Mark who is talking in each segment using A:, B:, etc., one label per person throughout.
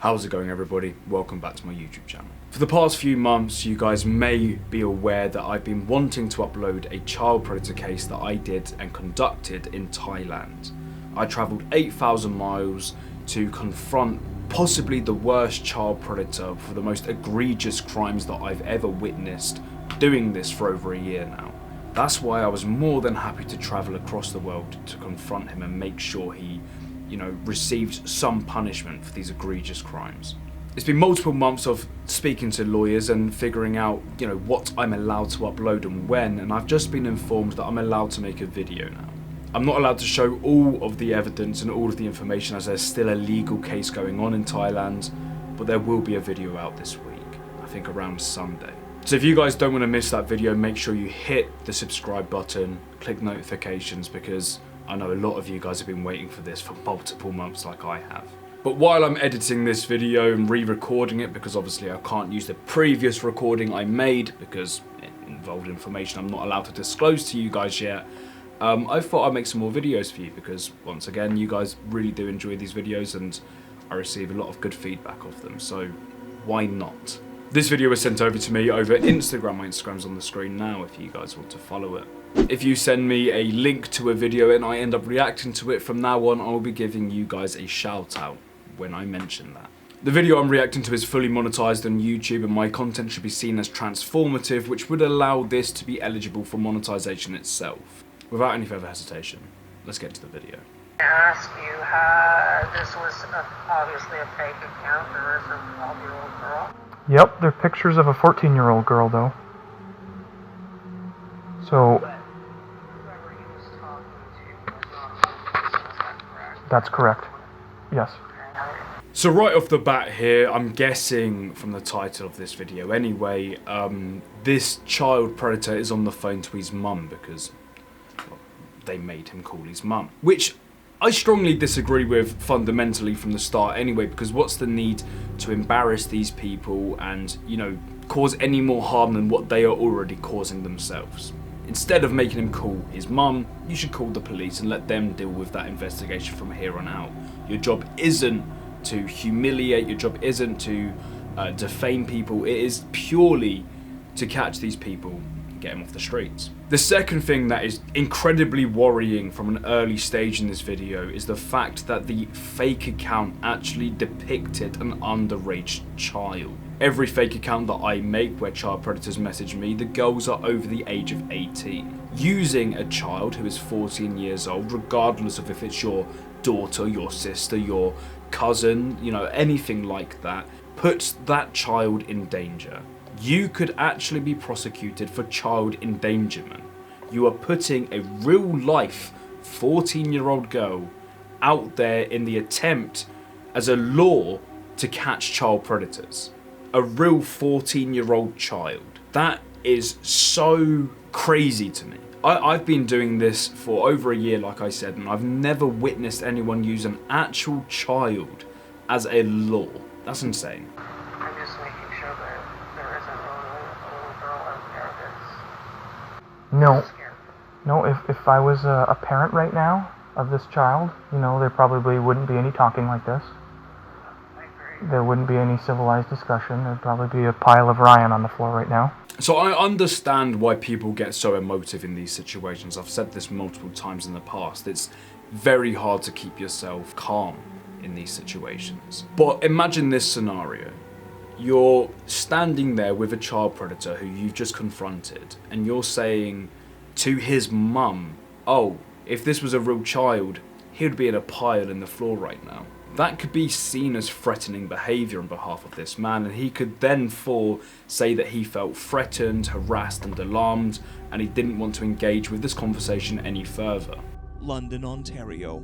A: How's it going, everybody? Welcome back to my YouTube channel. For the past few months, you guys may be aware that I've been wanting to upload a child predator case that I did and conducted in Thailand. I travelled 8,000 miles to confront possibly the worst child predator for the most egregious crimes that I've ever witnessed, doing this for over a year now. That's why I was more than happy to travel across the world to confront him and make sure he received some punishment for these egregious crimes. It's been multiple months of speaking to lawyers and figuring out, what I'm allowed to upload and when, and I've just been informed that I'm allowed to make a video now. I'm not allowed to show all of the evidence and all of the information as there's still a legal case going on in Thailand, but there will be a video out this week, I think around Sunday. So if you guys don't want to miss that video, make sure you hit the subscribe button, click notifications, because I know a lot of you guys have been waiting for this for multiple months like I have. But while I'm editing this video and re-recording it, because obviously I can't use the previous recording I made because it involved information I'm not allowed to disclose to you guys yet, I thought I'd make some more videos for you because, once again, you guys really do enjoy these videos and I receive a lot of good feedback off them, so why not? This video was sent over to me over Instagram. My Instagram's on the screen now if you guys want to follow it. If you send me a link to a video and I end up reacting to it, from now on I will be giving you guys a shout out when I mention that. The video I'm reacting to is fully monetized on YouTube and my content should be seen as transformative, which would allow this to be eligible for monetization itself. Without any further hesitation, let's get to the video.
B: I ask you how this was obviously a fake account. There is a 12-year-old girl.
C: Yep, they're pictures of a 14-year-old girl, though. So,
B: Whoever he was talking to was not a person, is that correct?
C: that's correct. Yes.
A: So right off the bat here, I'm guessing from the title of this video anyway, this child predator is on the phone to his mum because they made him call his mum. Which I strongly disagree with fundamentally from the start anyway, because what's the need to embarrass these people and, cause any more harm than what they are already causing themselves? Instead of making him call his mum, you should call the police and let them deal with that investigation from here on out. Your job isn't to humiliate, your job isn't to defame people, it is purely to catch these people and get them off the streets. The second thing that is incredibly worrying from an early stage in this video is the fact that the fake account actually depicted an underage child. Every fake account that I make where child predators message me, the girls are over the age of 18. Using a child who is 14 years old, regardless of if it's your daughter, your sister, your cousin, anything like that, puts that child in danger. You could actually be prosecuted for child endangerment. You are putting a real life 14-year-old girl out there in the attempt as a law to catch child predators. A real 14-year-old child. That is so crazy to me. I've been doing this for over a year, like I said, and I've never witnessed anyone use an actual child as a law. That's insane.
B: I'm just making sure that there isn't a little girl out there that's scared.
C: No, if I was a parent right now of this child, there probably wouldn't be any talking like this.
B: I agree.
C: There wouldn't be any civilized discussion. There'd probably be a pile of Ryan on the floor right now.
A: So I understand why people get so emotive in these situations. I've said this multiple times in the past. It's very hard to keep yourself calm in these situations. But imagine this scenario. You're standing there with a child predator who you've just confronted, and you're saying to his mum, oh, if this was a real child, he'd be in a pile in the floor right now. That could be seen as threatening behaviour on behalf of this man, and he could then say that he felt threatened, harassed and alarmed, and he didn't want to engage with this conversation any further.
D: London, Ontario.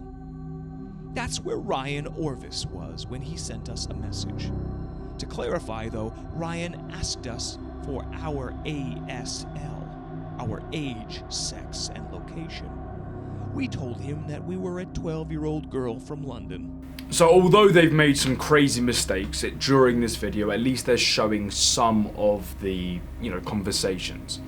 D: That's where Ryan Orvis was when he sent us a message. To clarify though, Ryan asked us for our ASL, our age, sex and location. We told him that we were a 12-year-old girl from London.
A: So although they've made some crazy mistakes during this video, at least they're showing some of the, conversations.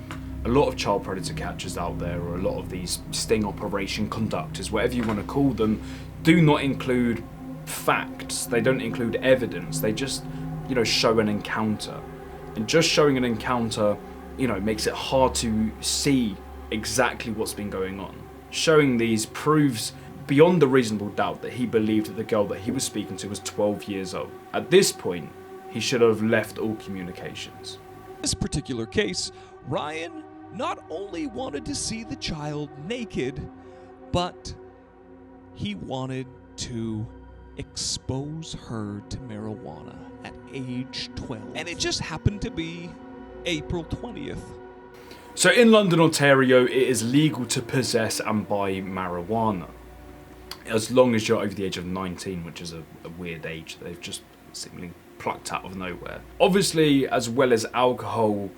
A: A lot of child predator catchers out there, or a lot of these sting operation conductors, whatever you want to call them, do not include facts, they don't include evidence, they just, show an encounter. And just showing an encounter, makes it hard to see exactly what's been going on. Showing these proves beyond a reasonable doubt that he believed that the girl that he was speaking to was 12 years old. At this point, he should have left all communications.
D: In this particular case, Ryan not only wanted to see the child naked, but he wanted to expose her to marijuana at age 12. And it just happened to be April 20th.
A: So in London, Ontario, it is legal to possess and buy marijuana, as long as you're over the age of 19, which is a weird age that they've just seemingly plucked out of nowhere. Obviously, as well as alcohol,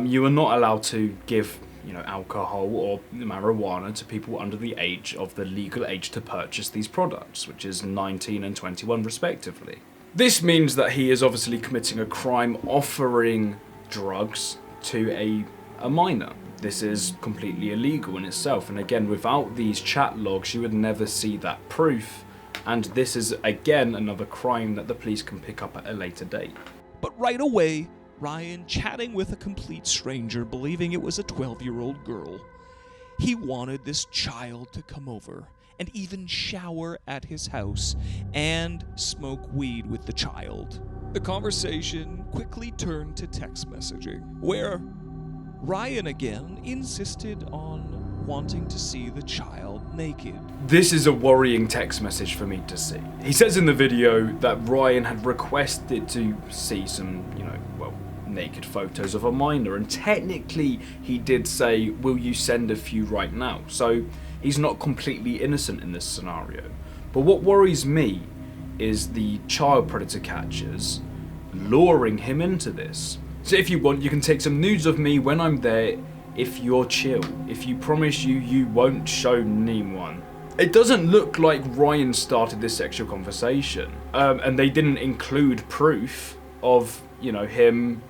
A: you are not allowed to give, alcohol or marijuana to people under the age of the legal age to purchase these products, which is 19 and 21 respectively. This means that he is obviously committing a crime offering drugs to a minor. This is completely illegal in itself, and again, without these chat logs, you would never see that proof, and this is again another crime that the police can pick up at a later date.
D: But right away, Ryan chatting with a complete stranger, believing it was a 12-year-old girl. He wanted this child to come over and even shower at his house and smoke weed with the child. The conversation quickly turned to text messaging, where Ryan again insisted on wanting to see the child naked.
A: This is a worrying text message for me to see. He says in the video that Ryan had requested to see some, naked photos of a minor, and technically he did say, will you send a few right now? So he's not completely innocent in this scenario. But what worries me is the child predator catchers luring him into this. So if you want, you can take some nudes of me when I'm there, if you're chill. If you promise you won't show anyone. It doesn't look like Ryan started this sexual conversation. And they didn't include proof of, him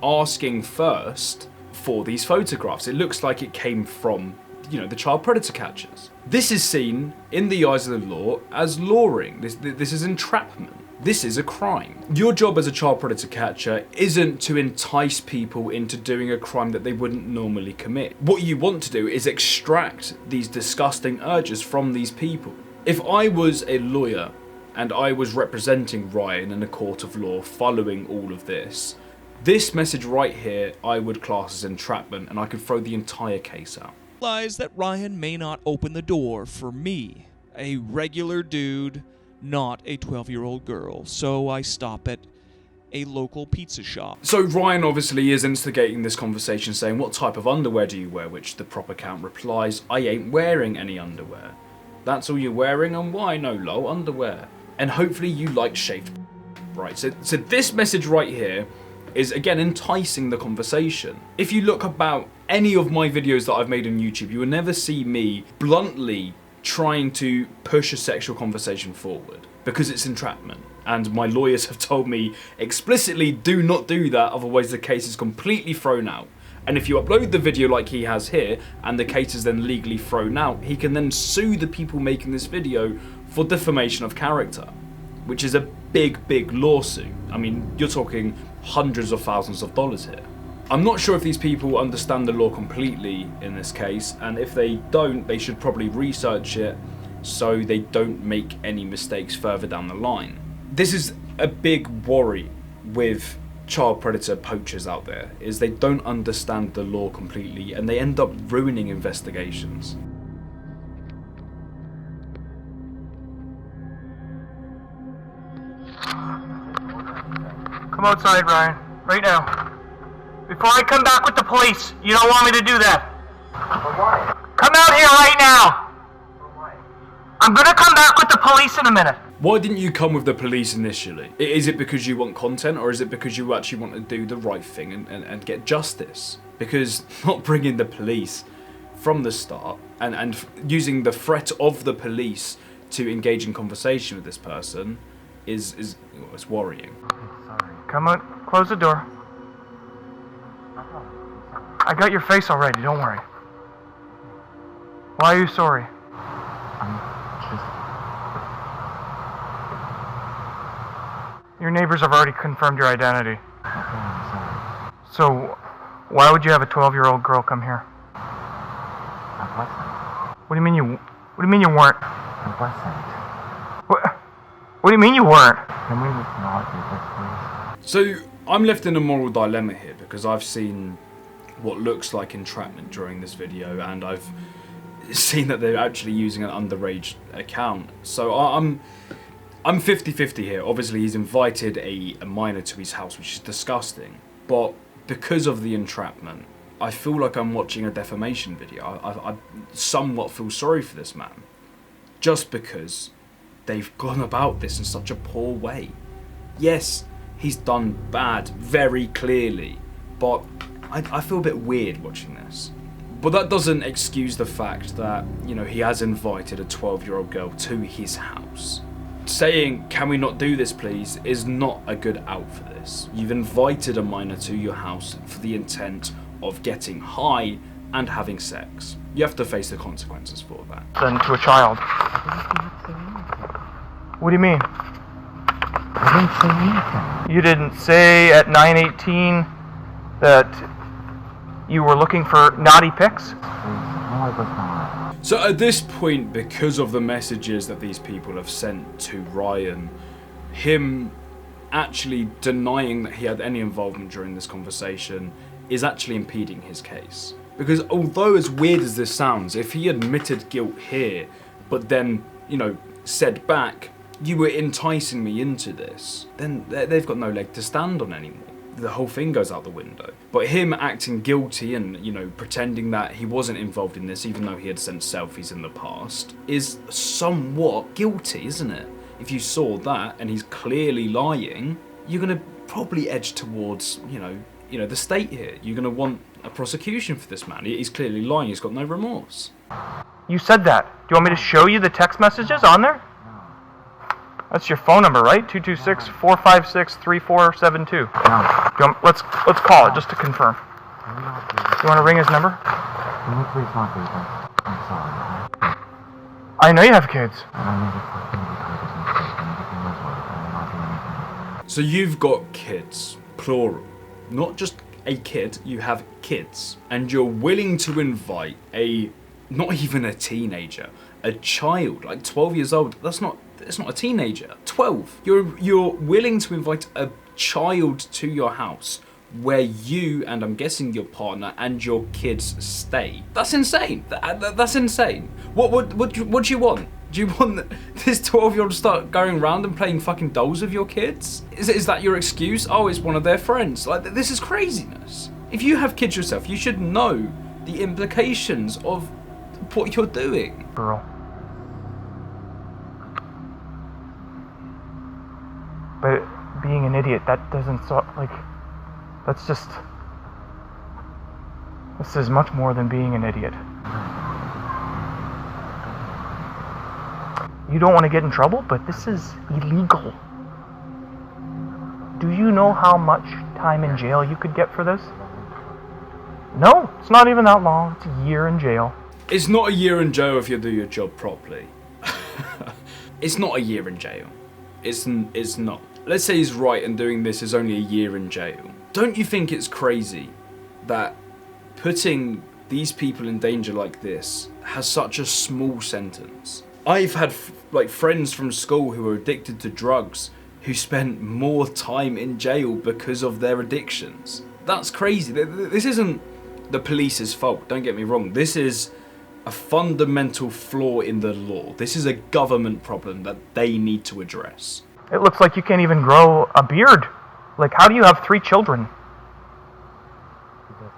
A: asking first for these photographs. It looks like it came from, the child predator catchers. This is seen, in the eyes of the law, as luring. This is entrapment. This is a crime. Your job as a child predator catcher isn't to entice people into doing a crime that they wouldn't normally commit. What you want to do is extract these disgusting urges from these people. If I was a lawyer and I was representing Ryan in a court of law following all of this message right here I would class as entrapment, and I could throw the entire case out.
D: Realize that Ryan may not open the door for me, a regular dude, not a 12-year-old girl, so I stop at a local pizza shop.
A: So Ryan obviously is instigating this conversation, saying, what type of underwear do you wear? Which the proper count replies, I ain't wearing any underwear. That's all you're wearing, and why? No, lol, underwear. And hopefully you like shaved. Right, so this message right here is again enticing the conversation. If you look about any of my videos that I've made on YouTube, you will never see me bluntly trying to push a sexual conversation forward, because it's entrapment. And my lawyers have told me explicitly, do not do that, otherwise the case is completely thrown out. And if you upload the video like he has here, and the case is then legally thrown out, he can then sue the people making this video for defamation of character, which is a big lawsuit. I mean, you're talking hundreds of thousands of dollars here. I'm not sure if these people understand the law completely in this case, and if they don't, they should probably research it so they don't make any mistakes further down the line. This is a big worry with child predator poachers out there, is they don't understand the law completely and they end up ruining investigations.
C: Come outside, Ryan. Right now. Before I come back with the police, you don't want me to do that.
B: For what?
C: Come out here right now.
B: For what?
C: I'm gonna come back with the police in a minute.
A: Why didn't you come with the police initially? Is it because you want content, or is it because you actually want to do the right thing and get justice? Because not bringing the police from the start and using the threat of the police to engage in conversation with this person is worrying.
C: Sorry. Come on, close the door. I got your face already, don't worry. Why are you sorry? Your neighbors have already confirmed your identity.
B: Okay, I'm sorry.
C: So, why would you have a 12-year-old girl come here?
B: I wasn't.
C: What do you mean you weren't?
B: I wasn't.
C: What do you mean you weren't?
B: Can we not do this, please?
A: So I'm left in a moral dilemma here because I've seen what looks like entrapment during this video, and I've seen that they're actually using an underage account. So I'm 50-50 here. Obviously he's invited a minor to his house, which is disgusting, but because of the entrapment, I feel like I'm watching a defamation video. I somewhat feel sorry for this man, just because they've gone about this in such a poor way. Yes, he's done bad, very clearly, but I feel a bit weird watching this. But that doesn't excuse the fact that, you know, he has invited a 12-year-old girl to his house. Saying, can we not do this please, is not a good out for this. You've invited a minor to your house for the intent of getting high and having sex. You have to face the consequences for that.
C: Then to a child. What do you mean?
B: I didn't say anything.
C: You didn't say at 9:18 that you were looking for naughty pics?
B: Please. No, I was not.
A: So at this point, because of the messages that these people have sent to Ryan, him actually denying that he had any involvement during this conversation is actually impeding his case. Because although as weird as this sounds, if he admitted guilt here, but then, you know, said back, you were enticing me into this, then they've got no leg to stand on anymore. The whole thing goes out the window. But him acting guilty and, you know, pretending that he wasn't involved in this, even though he had sent selfies in the past, is somewhat guilty, isn't it? If you saw that and he's clearly lying, you're going to probably edge towards, you know, the state here. You're going to want a prosecution for this man. He's clearly lying. He's got no remorse.
C: You said that. Do you want me to show you the text messages on there? That's your phone number, right? 226-456-3472.
B: No.
C: Let's call it just to confirm.
B: Can we not do this?
C: You want to ring his number?
B: Can we please not do this? I'm sorry.
C: I know you have kids.
B: I don't need to fucking be clear this mistake. I need to do my work. I will not do anything.
A: So you've got kids, plural. Not just a kid, you have kids. And you're willing to invite not even a teenager, a child, like 12 years old. It's not a teenager. 12. You're willing to invite a child to your house where you, and I'm guessing your partner and your kids stay. That's insane. That's insane. What do you want? Do you want this 12-year-old to start going around and playing fucking dolls with your kids? Is that your excuse? Oh, it's one of their friends. Like, this is craziness. If you have kids yourself, you should know the implications of what you're doing.
C: Girl. But being an idiot, that doesn't that's just... This is much more than being an idiot. You don't want to get in trouble, but this is illegal. Do you know how much time in jail you could get for this? No, it's not even that long. It's a year in jail.
A: It's not a year in jail if you do your job properly. It's not a year in jail. It's not. Let's say he's right and doing this is only a year in jail. Don't you think it's crazy that putting these people in danger like this has such a small sentence? I've had friends from school who are addicted to drugs who spent more time in jail because of their addictions. That's crazy. This isn't the police's fault, don't get me wrong. This is a fundamental flaw in the law. This is a government problem that they need to address.
C: It looks like you can't even grow a beard. Like, how do you have 3 children?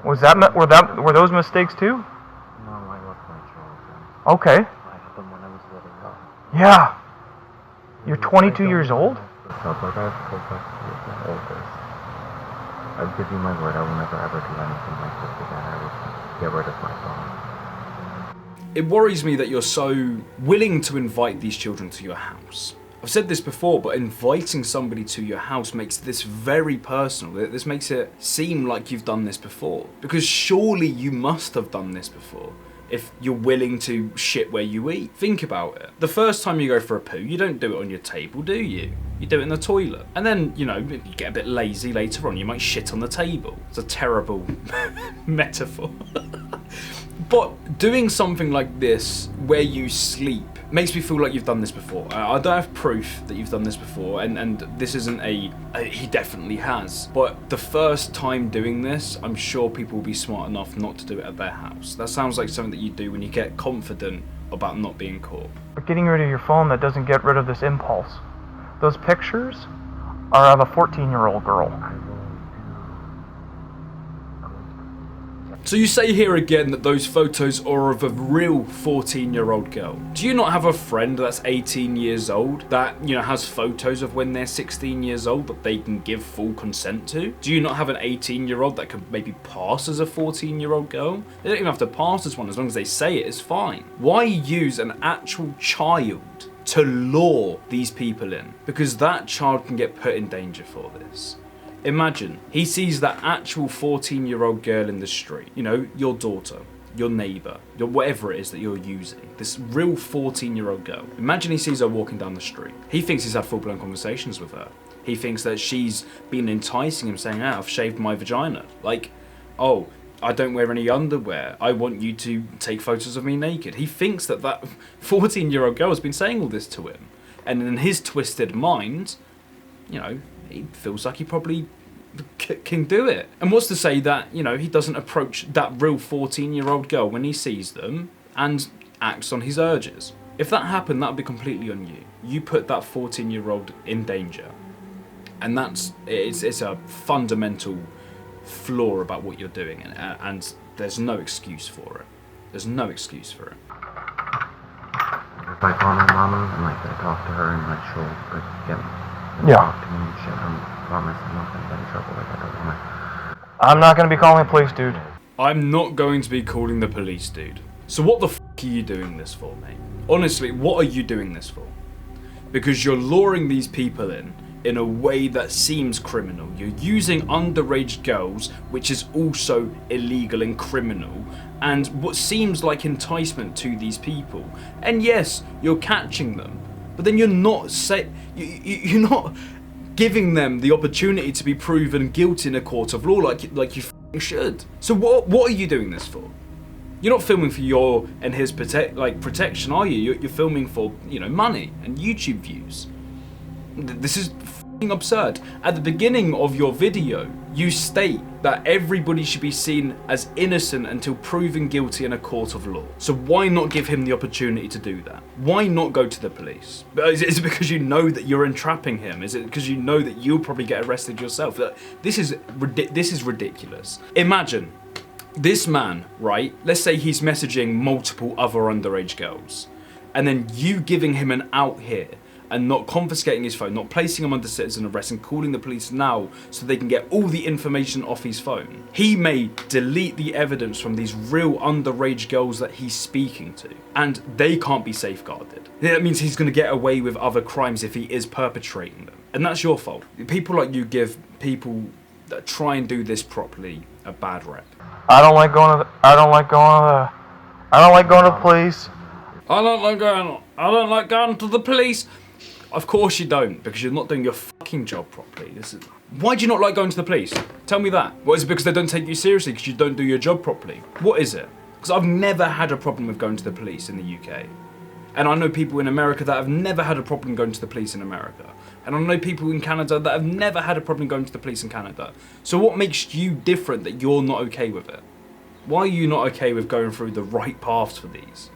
C: Were those mistakes too?
B: No, I love my children.
C: Okay.
B: I had them when I was little.
C: Yeah. You're 22 years old?
B: So, but I have to go back to the oldest. I give you my word, I will never ever do anything like this again. I will get rid of my phone.
A: It worries me that you're so willing to invite these children to your house. I've said this before, but inviting somebody to your house makes this very personal. This makes it seem like you've done this before. Because surely you must have done this before. if you're willing to shit where you eat. Think about it. The first time you go for a poo, you don't do it on your table, do you? You do it in the toilet. And then, you know, you get a bit lazy later on, you might shit on the table. It's a terrible metaphor. But doing something like this, where you sleep, makes me feel like you've done this before. I don't have proof that you've done this before, and this isn't he definitely has. But the first time doing this, I'm sure people will be smart enough not to do it at their house. That sounds like something that you do when you get confident about not being caught.
C: But getting rid of your phone, that doesn't get rid of this impulse. Those pictures are of a 14-year-old girl.
A: So you say here again that those photos are of a real 14-year-old girl. Do you not have a friend that's 18 years old that, you know, has photos of when they're 16 years old that they can give full consent to? Do you not have an 18-year-old that could maybe pass as a 14-year-old girl? They don't even have to pass as one, as long as they say it is fine. Why use an actual child to lure these people in? Because that child can get put in danger for this. Imagine, he sees that actual 14-year-old girl in the street, you know, your daughter, your neighbour, your whatever it is that you're using, this real 14-year-old girl. Imagine he sees her walking down the street. He thinks he's had full-blown conversations with her. He thinks that she's been enticing him, saying, I've shaved my vagina. Like, oh, I don't wear any underwear. I want you to take photos of me naked. He thinks that 14-year-old girl has been saying all this to him. And in his twisted mind, you know, he feels like he probably can do it. And what's to say that, you know, he doesn't approach that real 14-year-old girl when he sees them and acts on his urges? If that happened, that would be completely on you. You put that 14-year-old in danger. And it's a fundamental flaw about what you're doing, and there's no excuse for it. There's no excuse for it.
B: If I call my mama and like I talk to her and like she'll like get talk to me and shit, I promise I'm not gonna get in trouble. Like I don't wanna.
C: I'm not gonna be calling the police, dude.
A: I'm not going to be calling the police, dude. So what the f*** are you doing this for, mate? Honestly, what are you doing this for? Because you're luring these people in a way that seems criminal. You're using underage girls, which is also illegal and criminal, and what seems like enticement to these people. And yes, you're catching them, but then you're not you're not giving them the opportunity to be proven guilty in a court of law like you f***ing should. So what are you doing this for? You're not filming for your and his protection, are you? You're filming for, you know, money and YouTube views. This is f***ing absurd. At the beginning of your video, you state that everybody should be seen as innocent until proven guilty in a court of law. So why not give him the opportunity to do that? Why not go to the police? Is it because you know that you're entrapping him? Is it because you know that you'll probably get arrested yourself? This is ridiculous. Imagine this man, right? Let's say he's messaging multiple other underage girls, and then you giving him an out here and not confiscating his phone, not placing him under citizen arrest and calling the police now so they can get all the information off his phone. He may delete the evidence from these real underage girls that he's speaking to, and they can't be safeguarded. That means he's going to get away with other crimes if he is perpetrating them. And that's your fault. People like you give people that try and do this properly a bad rep.
C: I don't like going to the police.
A: I don't like going to the police. Of course you don't, because you're not doing your fucking job properly. Why do you not like going to the police? Tell me that. What, is it because they don't take you seriously because you don't do your job properly? What is it? Because I've never had a problem with going to the police in the UK. And I know people in America that have never had a problem going to the police in America. And I know people in Canada that have never had a problem going to the police in Canada. So what makes you different that you're not okay with it? Why are you not okay with going through the right paths for these?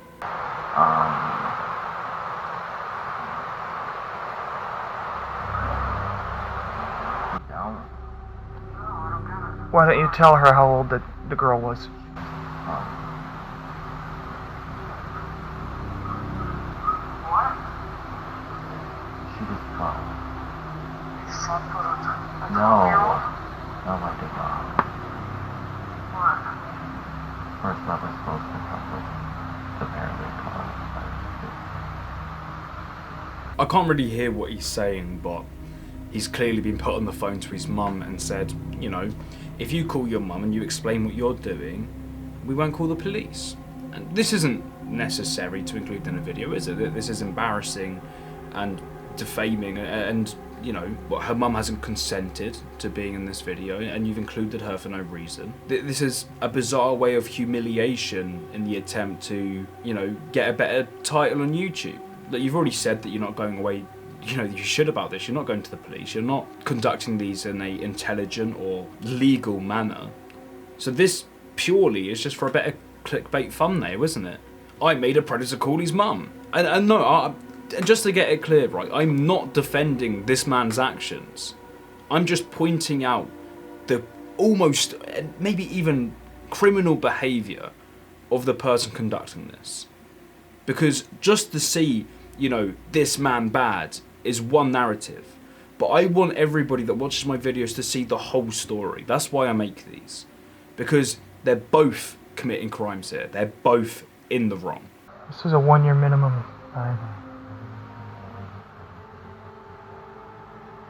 C: Why don't you tell her how old the girl was?
B: She was 12. No, I did not. First love is supposed to help us. Apparently,
A: I can't really hear what he's saying, but he's clearly been put on the phone to his mum and said, you know, if you call your mum and you explain what you're doing, we won't call the police. And this isn't necessary to include in a video, is it? This is embarrassing and defaming, and you know, her mum hasn't consented to being in this video, and you've included her for no reason. This is a bizarre way of humiliation in the attempt to, you know, get a better title on YouTube. That you've already said that you're not going away, you know, you should about this. You're not going to the police. You're not conducting these in a intelligent or legal manner. So this purely is just for a better clickbait thumbnail, isn't it? I made a predator call his mum. And no, just to get it clear, right, I'm not defending this man's actions. I'm just pointing out the almost, maybe even criminal behaviour of the person conducting this. Because just to see, you know, this man bad is one narrative. But I want everybody that watches my videos to see the whole story. That's why I make these. Because they're both committing crimes here. They're both in the wrong.
C: This is a 1-year minimum.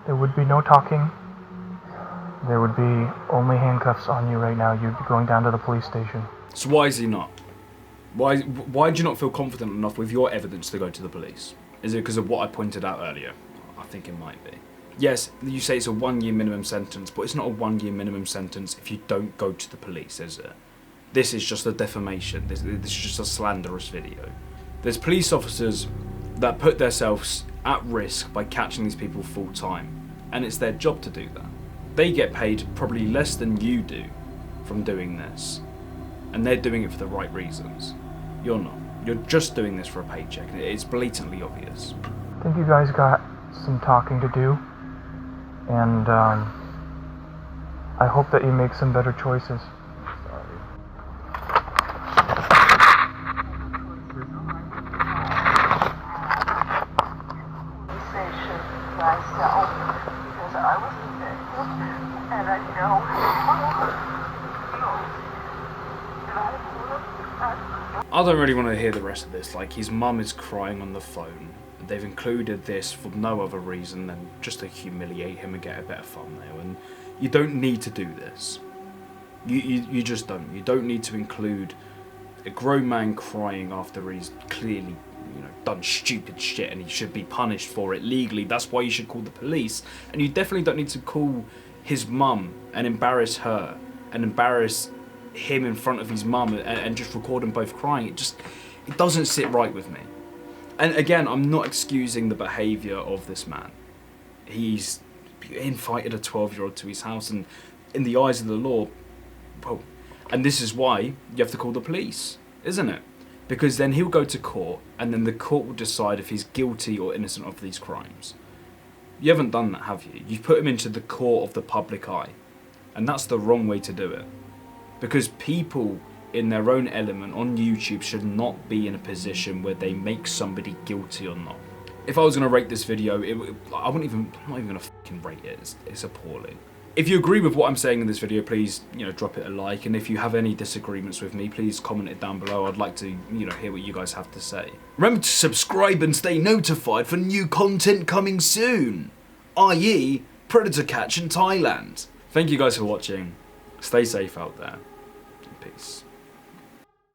C: There would be no talking. There would be only handcuffs on you right now. You'd be going down to the police station.
A: So why is he not? Why do you not feel confident enough with your evidence to go to the police? Is it because of what I pointed out earlier? I think it might be. Yes, you say it's a 1-year minimum sentence, but it's not a 1-year minimum sentence if you don't go to the police, is it? This is just a defamation. This is just a slanderous video. There's police officers that put themselves at risk by catching these people full time, and it's their job to do that. They get paid probably less than you do from doing this, and they're doing it for the right reasons. You're not. You're just doing this for a paycheck. It's blatantly obvious.
C: I think you guys got some talking to do, and I hope that you make some better choices.
A: I don't really want to hear the rest of this. Like, his mum is crying on the phone. They've included this for no other reason than just to humiliate him and get a better thumbnail. And you don't need to do this. You just don't. You don't need to include a grown man crying after he's clearly, you know, done stupid shit and he should be punished for it legally. That's why you should call the police. And you definitely don't need to call his mum and embarrass her and embarrass him in front of his mum and just record them both crying. It doesn't sit right with me. And again, I'm not excusing the behaviour of this man. He's invited a 12-year-old to his house, and in the eyes of the law, well, and this is why you have to call the police, isn't it? Because then he'll go to court, and then the court will decide if he's guilty or innocent of these crimes. You haven't done that, have you? You've put him into the court of the public eye, and that's the wrong way to do it. Because people in their own element on YouTube should not be in a position where they make somebody guilty or not. If I was going to rate this video, I'm not even going to fucking rate it. It's appalling. If you agree with what I'm saying in this video, please, you know, drop it a like. And if you have any disagreements with me, please comment it down below. I'd like to, you know, hear what you guys have to say. Remember to subscribe and stay notified for new content coming soon, i.e. predator catch in Thailand. Thank you guys for watching. Stay safe out there. Peace.